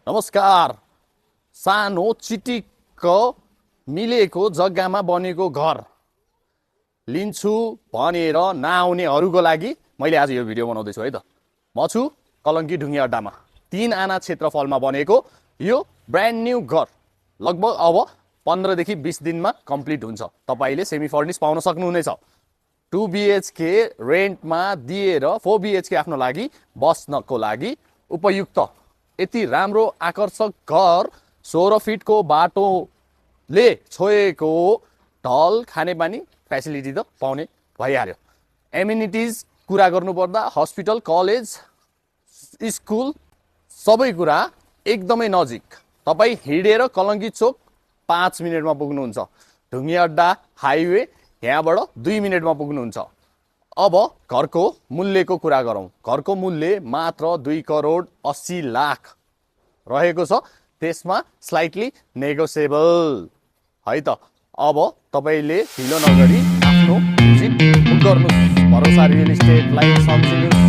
नमस्कार। सानो चिटिक्क मिलेको जग्गामा बनेको घर लिन्छु भनेर नआउनेहरूको लागि मैले आज यो भिडियो बनाउँदैछु है त। म छु कलङ्की ढुङ्गे अड्डामा 3 आना क्षेत्रफलमा बनेको यो ब्रान्ड न्यू घर लगभग अब 15 देखि 20 दिनमा कम्प्लिट हुन्छ। तपाईले सेमी फर्निश पाउन सक्नुहुनेछ। 2 BHK रेन्टमा दिएर 4 BHK आफ्नो लागि बस्नको लागि उपयुक्त यति राम्रो आकर्षक घर 16 फिटको बाटोले छोएको ढल खानेपानी फेसिलिटी त पाउने भइहाल्यो। एमिनिटिज कुरा गर्नुपर्दा हस्पिटल कलेज स्कुल सबै कुरा एकदमै नजिक। तपाई हिँडेर कलङ्की चोक 5 मिनेटमा पुग्नुहुन्छ। ढुङ्गे अड्डा हाइवे यहाँबाट 2 मिनेटमा पुग्नुहुन्छ। अब घरको मूल्यको कुरा गरौँ। घरको मूल्य मात्र 2 करोड 80 लाख रहेको छ। त्यसमा स्लाइटली नेगोसिएबल है त। अब तपाईले ढिलो नगरी आफ्नो भिजिट बुक गर्नुहोस्। भरोसा रियल इस्टेटलाई सम्झिनुहोस्।